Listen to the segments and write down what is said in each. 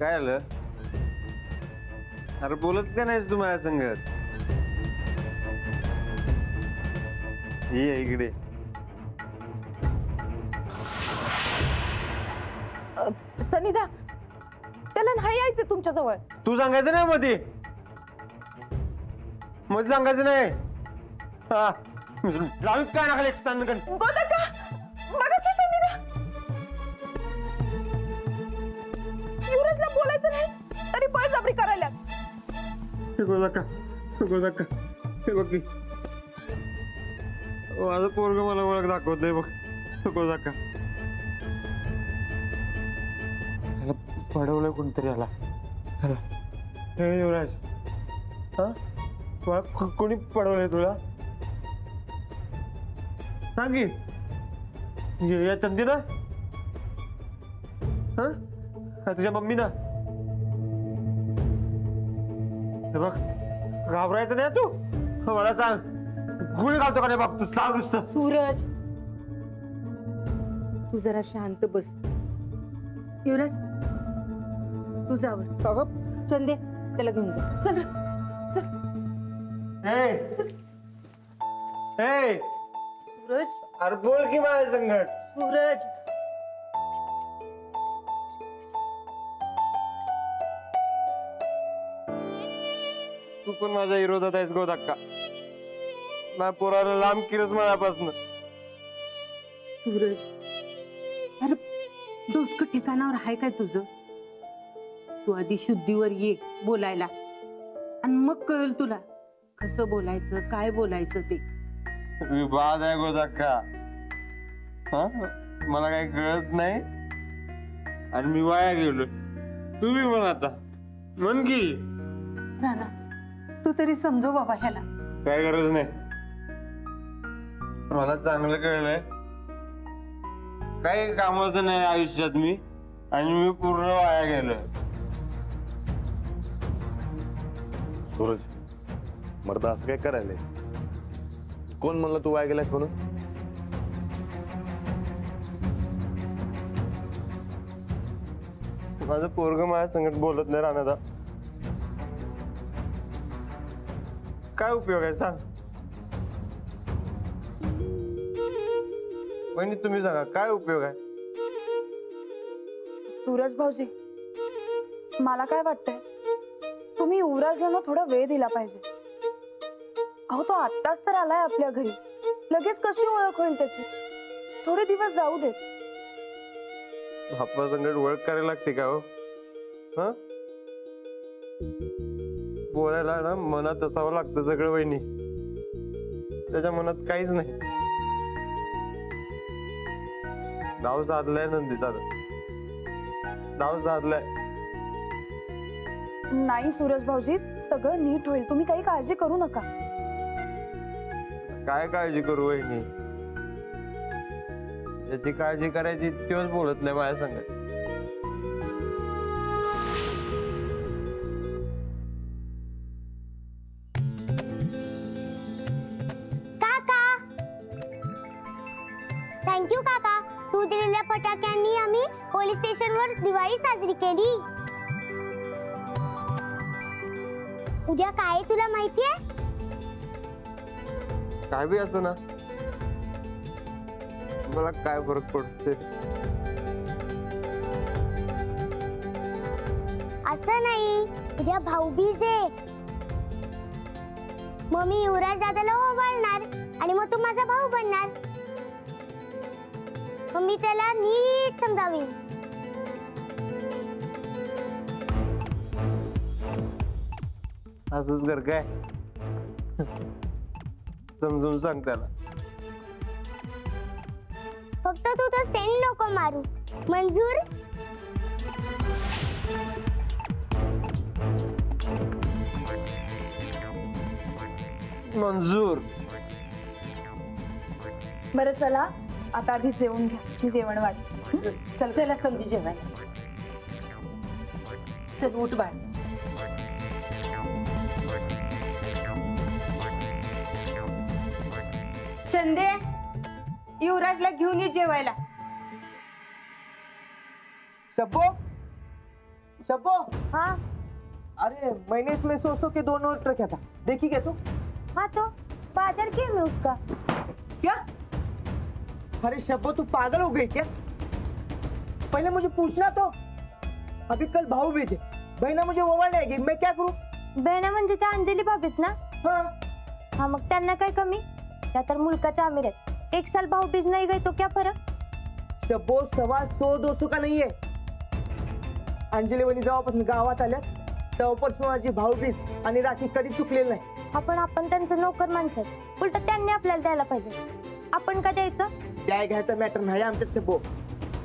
काय आलं? अरे बोलत का नाहीस तू माझ्या संगत? ये इकडे. सनिधा, त्याला नाही यायचं तुमच्या जवळ. तू सांगायचं नाही मध्ये मध्ये सांगायचं नाही. हा लावून काय नाकाला एक स्थान कर. गोदक्का, बघा की सनिधा. युवराजला बोलायचं नाही तरी बळजबरी करायला. गोदाका गोदाका हे बघ की माझं पोरग मला ओळख दाखवत नाही बघ. गोदाका ह्याला पडवलंय कोणतरी ह्याला. हे युवराज, हा कोणी पडवलंय तुला? सांग की. या चंदी ना? हा तुझ्या मम्मी ना? हे बघ घाबरायचं नाही तू. मला सांग, गुळी घालतो का नाही बाप? तू सांग नुसतं. सूरज, तू जरा शांत बस. युवराज, तू जावर. चंदे, त्याला घेऊन जा. चल चल. सूरज, अरे बोल की माझ्या संगत. सूरज, तू पण माझ्या विरोधात आहेस गोदाक्का. माझ्या पोराला लांब किरस माझ्यापासून. सूरज, अरे डोसकं ठिकाणावर आहे काय तुझं? तू आधी शुद्धीवर ये बोलायला, आणि मग कळेल तुला कसं बोलायचं, काय बोलायचं ते. मी बाद आहे गोदाक्का. हा मला काही कळत नाही आणि मी वाया गेलो. तुम्ही म्हण आता, म्हण की. राणा, तू तरी समजव बाबा ह्याला. काय गरज नाही. मला चांगलं कळलंय काही कामाचं नाही आयुष्यात मी, आणि मी पूर्ण वाया गेलोय. सूरज, मर्दा असं काय करायलंय? कोण म्हणलं तू वाया गेलास म्हणून? माझं पोरग माझ्या संगत बोलत नाही राहण्याचा. काय उपयोग आहे सांग? वहिनी तुम्ही सांगा, काय उपयोग आहे? सूरज भाऊजी, मला काय वाटतंय, तुम्ही युवराजला ना थोडा वेळ दिला पाहिजे. अहो तो आत्ताच तर आलाय आपल्या घरी, लगेच कशी ओळख होईल त्याची? थोडे दिवस जाऊ देत. आपल्या संगत ओळख करायला लागते का हो? हा बोलायला ना मनात असावं लागतं सगळं वहिनी. त्याच्या मनात काहीच नाही. नाव साधलंय नंदिता, नाव साधलंय. नाही सूरज भाऊजी, सगळं नीट होईल, तुम्ही काही काळजी करू नका. काय काळजी करू वहिनी? त्याची काळजी करायची तेव्हाच बोलत नाही माझ्या संगत. काका, थँक्यू काका. तू दिलेल्या फटाक्यांनी आम्ही पोलीस स्टेशनवर दिवाळी साजरी केली. उद्या काय आहे तुला माहितीये? काय बी असं ना, मला काय फरक पडते? असं नाही, उद्या भाऊबीज आहे. मग मी युवराज दादाला ओवाळणार आणि मग तू माझा भाऊ बनणार. मग मी त्याला नीट समजावीन. असंच कर काय? समजून सांग त्याला. फक्त तू तर सेंड नको मारू. मंजूर? मंजूर. बरं चला, आता आधी जेवून घ्या, मी जेवण वाढते. चल चला संधी जेवायला. चल उठ बाळ. चंदे, युवराजला घेऊन ये जेवायला. शपो शब्बो, हाँ अरे मैंने इसमें 100 के 2 नोट रखा था, देखी क्या तू? हाँ तो बाजार क्यों है उसका? क्या? अरे शब्बो, तू पागल हो गई क्या? पहले मुझे पूछना तो। अभी कल भाऊ भेजे, बहिणा मुझे ओवाळणे आएगी, मैं क्या करूं? बहिणा म्हणजे त्या अंजली भाभीच ना? हाँ, हा मग त्यांना काय कमी? त्या तर मुलकाच्या आमिर आहेत. 1 साल भाऊ बीज नहीं गई तो क्या फरक? शब्बो, 100-200 का नाही आहे. अंजली वहिनी जेव्हापासून गावात आल्या तेव्हापासून माझी भाऊबीज आणि राखी कधी चुकलेली नाही. आपण त्यांचं नोकर माणसं आहेत. उलट त्यांनी आपल्याला द्यायला पाहिजे. आपण का द्यायचं? द्याय घ्यायचा मॅटर नाही आमच्यात शब्बो.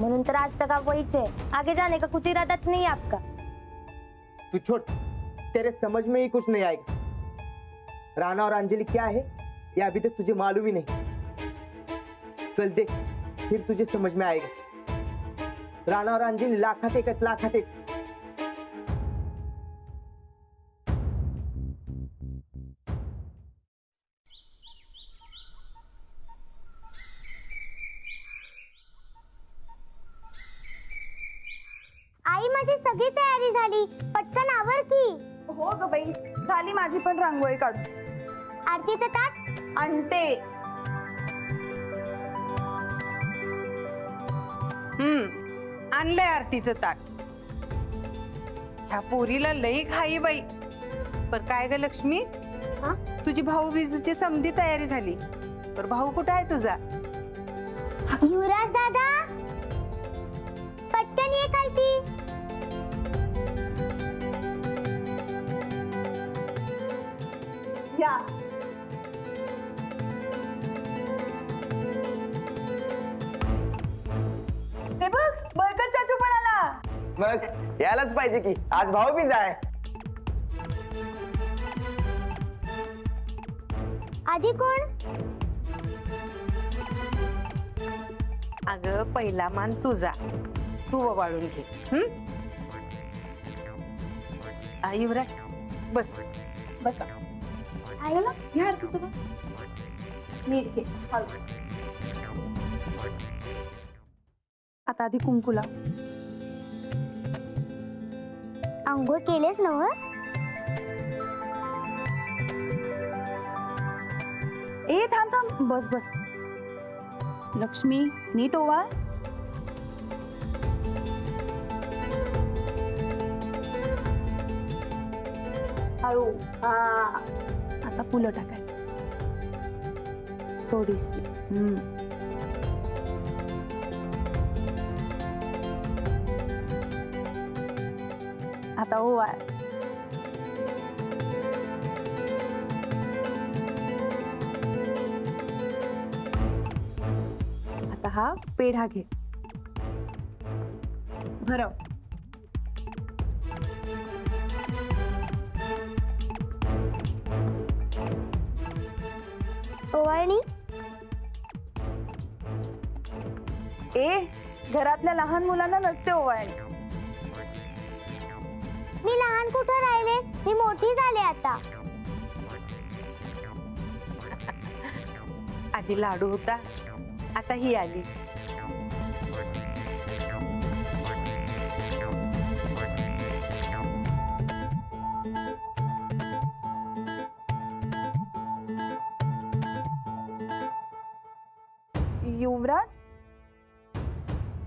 म्हणून तर आज तक आप वही है. आगे जाने का कुछ इरादाच नहीं है आपका. तू छोड़, तेरे समझ में ही कुछ नहीं आएगा. राणा और अंजलि क्या है ये अभी तक तुझे मालूम ही नहीं. कल देख, फिर तुझे समझ में आएगा. राणा और अंजलि लाखात एक आहेत, लाखात एक. आई माझी सगळी तयारी झाली. पटकन आवर की. हो ग बाई, झाली माझी पण रांगोळी काढून. आरतीचं ताट आणते. आणलंय आरतीचं ताट. ह्या पोरीला लई घाई बाई. पर काय ग लक्ष्मी, हा? तुझी भाऊबीजेची समधी तयारी झाली, पर भाऊ कुठं आहे तुझा? युवराज दादा, पटकन ये खालती. या. ते बघ, बरकत चाचू पण आला. मग यायलाच पाहिजे की, आज भाऊबीज आहे. आधी कोण? अगं पहिला मान तुझा, तू वाळून घे. युवराज बस. बसा. आई घ्या आरतीचं बघ. नीट घे. हळू. आता आधी कुंकू लाव. आंघोळ केलेस ना? ए थांब थांब, बस बस. लक्ष्मी, नीट ओवाळ. हळू. हा, आता फुलं टाकायची थोडीशी. आता ओवाळ. आता हा पेढा घे. भरव. ओवाळणी. ए, घरातल्या लहान मुलांना नसते ओवाळणी. मी लहान कुठं राहिले? मी मोठी झाले आता. आधी लाडू होता, आता ही आली. युवराज,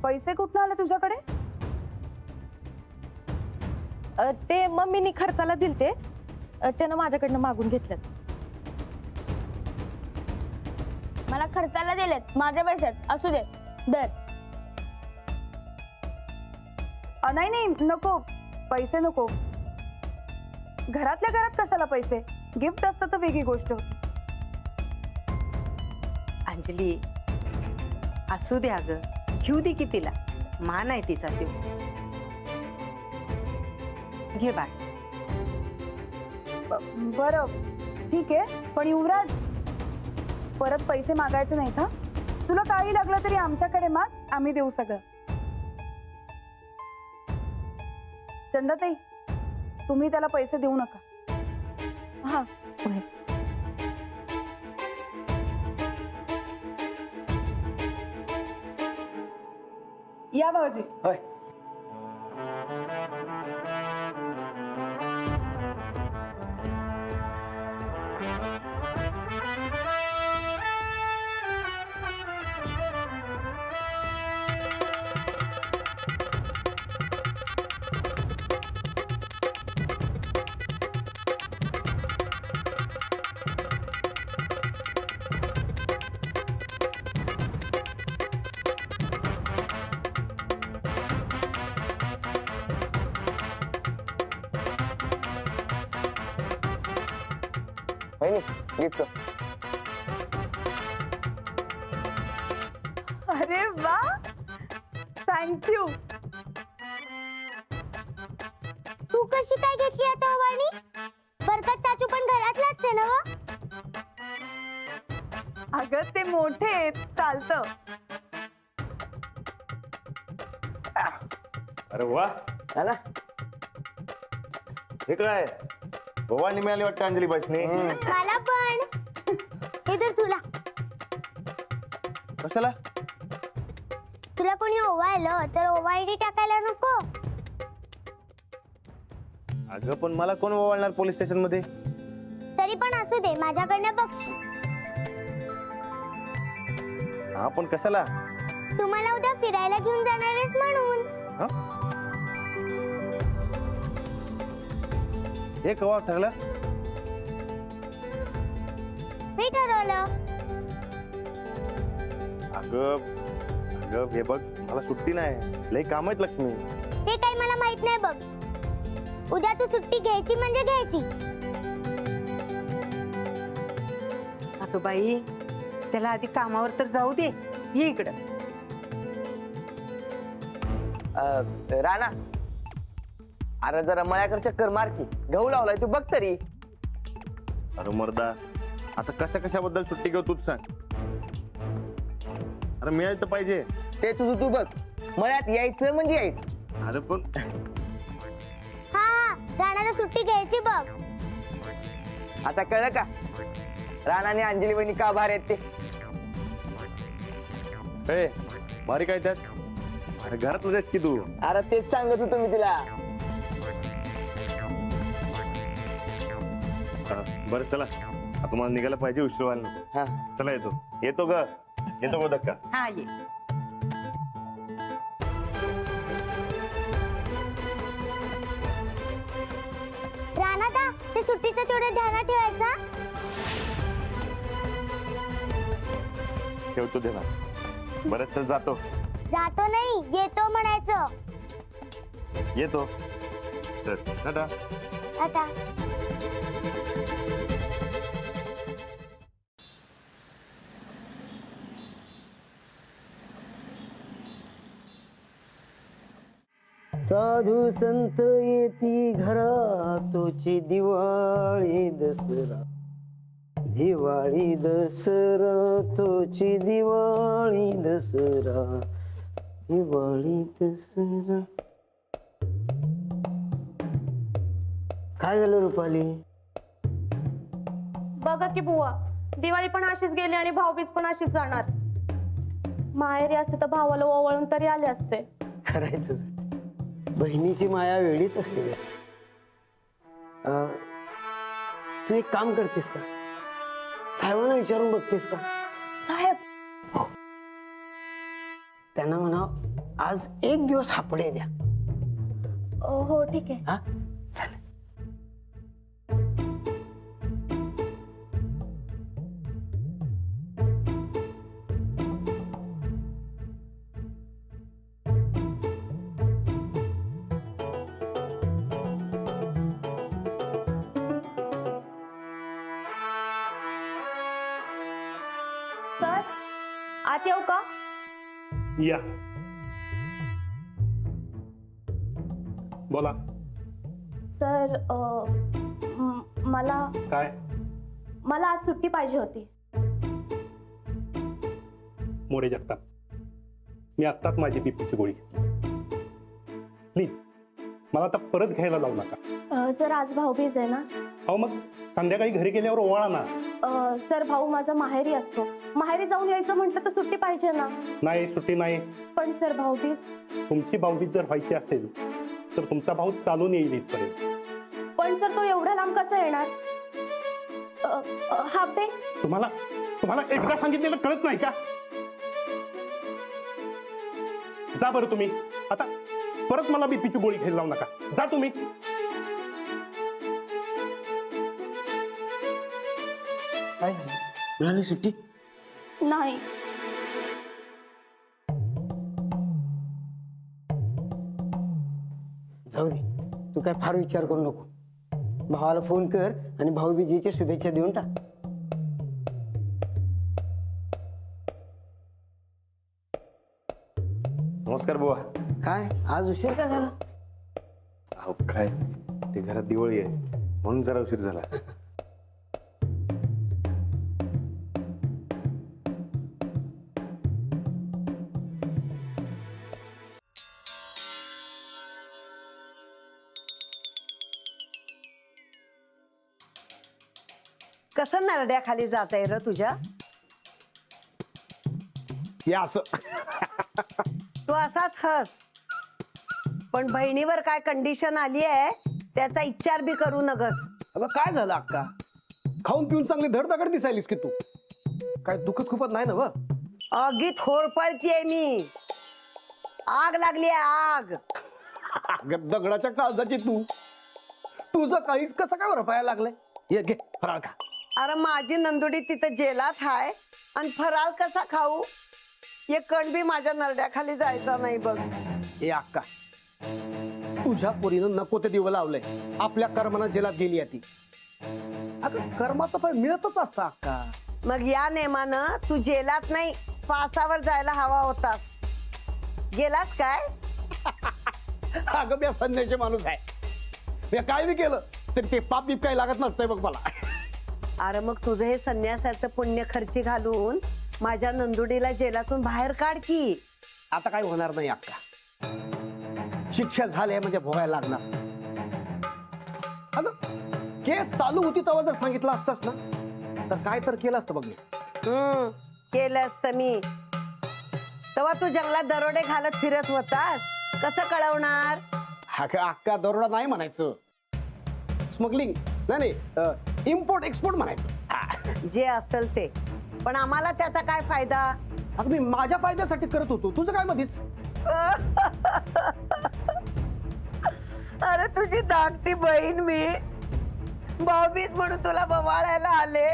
पैसे कुठून आले तुझ्याकडे? ते मम्मीनी खर्चाला दिलते, त्यानं माझ्याकडनं मागून घेतलं. मला खर्चाला दिलेत, माझ्या पैशात असू दे. दर. नाही नाही, नको पैसे नको. घरातल्या घरात कशाला पैसे? गिफ्ट असतं तर वेगळी गोष्ट. अंजली, असू दे अगं, घेऊ दे की तिला. मान आहे तिचा तो. घे बाळ. बरं ठीक आहे, पण युवराज परत पैसे मागायचे नाहीत हा. तुला काही लागलं तरी आमच्याकडे माग, आम्ही देऊ सगळं. चंदाताई, तुम्ही त्याला पैसे देऊ नका. हा, या भाऊजी. होय. वहिनी गिफ्ट. अरे वा, थँक्यू. तू कशी काय घेतली आता वाणी? बरकत चाचू पण घरातलाच आहे ना व? अगं ते मोठे आहेत, चालतं. अरे वा, ना हे काय भवानी मिळाली वाटतं अंजली बाईसनी. मला पण. हे तर तुला. कशाला? तुला कोणी ओवाळलं तर ओवाळणी टाकायला नको. अगं पण मला कोण ओवाळणार पोलीस स्टेशन मध्ये? तरी पण असू दे, माझ्याकडनं बघशील. हा पण कशाला? तुम्हाला उद्या फिरायला घेऊन जाणार आहेस म्हणून. हे कवा ठरलं? मी ठरवलं. अगं अगं हे बघ, मला सुट्टी नाही, लई काम आहेत लक्ष्मी. ते काही मला माहित नाही बघ. उद्या तू सुट्टी घ्यायची म्हणजे घ्यायची. अगं बाई, त्याला आधी कामावर तर जाऊ दे. ये इकडं. राणा, अरे जरा मळ्याकर चक्कर मार की. गहू लावलाय तू बघ तरी. अरे मर्दा, आता कशाबद्दल सुट्टी घेऊ तूच सांग. अरे मिळायला तर पाहिजे. ते तुझं तू बघ. मळ्यात यायचं म्हणजे यायचं. अरे पण हा हा, राणाला सुट्टी घ्यायची बघ. आता कळलं का राणा आणि अंजली वहिनी का भार आहेत ते? ए, भारी काय त्यात? अरे घरातच आहेस की तू. अरे तेच सांगत होतो मी तिला. बरं चला, आता मला निघायला पाहिजे, उशीर व्हायला नको. हा चला येतो ग धक्का. हा ये. राणा दा, ते सुट्टीचं तेवढं ध्यानात ठेवायचं. ठेवतो देणार. बरं तर जातो. जातो नाही, येतो म्हणायचं. येतो. तर टाटा. आता साधू संत येती घरा, तोची दिवाळी दसरा. दिवाळी दसरा, तोची दिवाळी दसरा. दिवाळी दसरा. काय झालं रुपाली? बघा की बुवा, दिवाळी पण अशीच गेली आणि भाऊबीज पण अशीच जाणार. माहेरी असते तर भावाला ओवाळून तरी आले असते. करायचंच. बहिणीची माया वेगळीच असते. तू एक काम करतेस का? साहेबांना विचारून बघतेस का? साहेब, त्यांना म्हणा आज एक दिवस हापडे द्या. हो ठीक आहे. हा चालेल. सर, आत येऊ का? या, बोला. सर, मला काय? मला आज सुट्टी पाहिजे होती. मोरे जगताप, मी आत्ताच माझी बीपीची गोळी घेतली. प्लीज मला आता परत घ्यायला लावू नका. सर, आज भाऊबीज आहे ना. अहो मग संध्याकाळी घरी गेल्यावर ओवाळा ना. सर, भाऊ माझा माहेरी असतो. माहेरी जाऊन यायचं म्हटलं तर सुट्टी पाहिजे ना. नाही, सुट्टी नाही. पण सर, भाऊबीज. तुमची भाऊबीज जर व्हायची असेल तर तुमचा भाऊ चालून येईल इथपर्यंत. पण सर, तो एवढ्या लांब कसा येणार? Half day. तुम्हाला एकदा सांगितलेलं कळत नाही का? जा बरं तुम्ही. आता परत मला बीपीची गोळी घ्यायला लावू नका. जा तुम्ही. काय झालं? मिळाली सुट्टी? नाही. जाऊ दे, तू काय फार विचार करू नको. भावाला फोन कर आणि भाऊबीजेच्या शुभेच्छा देऊन टाक. नमस्कार बुवा. काय आज उशीर का झाला? अहो काय ते घरात दिवाळी आहे म्हणून जरा उशीर झाला. कसं नरड्याखाली जात आहे र तुझ्या? हे असं तू असाच हस, पण बहिणीवर काय कंडिशन आली आहे त्याचा विचार बी करू नगस. अगं काय झालं अक्का? खाऊन पिऊन चांगली धडधाकड दिसायलीस की तू. काय दुखत खुपत नाही ना व? आगीत होरपळतीये मी. आग लागली आहे आग. अगं दगडाच्या काळजाची तू. तुझं काहीच कसं काय रफायला लागलंय? ये घे फराळ खा. अरे माझी नंदुडी तिथं जेलात हाय आणि फराळ कसा खाऊ? ये कण बी माझ्या नरड्याखाली जायचा नाही बघ. ए अक्का, तुझ्या पोरीनं नको ते दिवं लावलंय. आपल्या कर्मानं जेलात गेली आहे ती. अगं कर्माचं फळ मिळतच असतं अक्का. मग या नेमानं तू जेलात नाही फासावर जायला हवा होतास. गेलास काय? अगं मी संन्याशी माणूस आहे. मी काय बी केलं तरी ते पाप बीप काही लागत नसतंय बघ मला. अरे मग तुझं हे संन्यासाचं पुण्य खर्ची घालून माझ्या नंदुडीला जेलातून बाहेर काढ की. आता काय होणार नाही अक्का. शिक्षा झाली म्हणजे भोगायला लागणार. अगं केस चालू होती तेव्हा जर सांगितलं असतंस ना तर काय तर केलं असतं बघ मी. केलं असतं मी. तेव्हा तू जंगलात दरोडे घालत फिरत होतास. कसं कळवणार? अक्का दरोडा नाही म्हणायचं. स्मगलिंग नाही इम्पोर्ट एक्सपोर्ट म्हणायचं. जे असेल ते, पण आम्हाला त्याचा काय फायदा? अगं मी माझ्या फायद्यासाठी करत होतो. तुझं काय मधीच? अरे तुझी धाकटी बहीण मी. भाऊबीज म्हणून तुला बवाळायला आले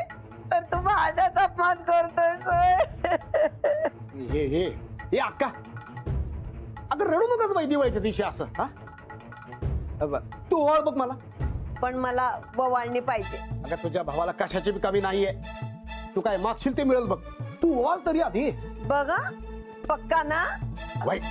तर तू माझाच अपमान करतोय. हे अक्का, अगं रडू नकोस बाई दिवाळीच्या दिवशी असं. हा तू ओळख बघ मला. पण मला बवाळणी पाहिजे. अगं तुझ्या भावाला कशाची बी कमी नाहीये. तू काय मागशील ते मिळेल बघ. तू ओवाळ तरी आधी. बघा पक्का ना? वाईट.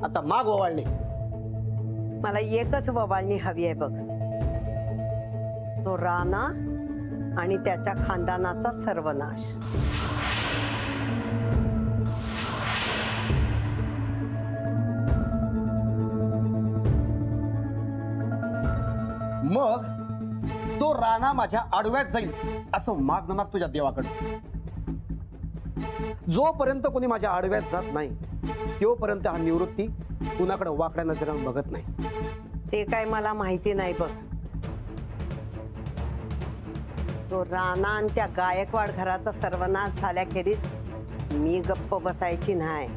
आता माग ओवाळणी. मला एकच ववाळणी हवी आहे बघ. तो राणा आणि त्याच्या खानदानाचा सर्वनाश. मग तो राणा माझ्या आडव्यात जाईल असं माग न माग तुझ्या देवाकडे. जोपर्यंत कोणी माझ्या आडव्यात जात नाही तोपर्यंत हा निवृत्ती कुणाकडे वाकड्या नजरानं बघत नाही. ते काय मला माहिती नाही बघ. तो राणा आणि त्या गायकवाड घराचा सर्वनाश झाल्याखेरीज मी गप्प बसायची नाही.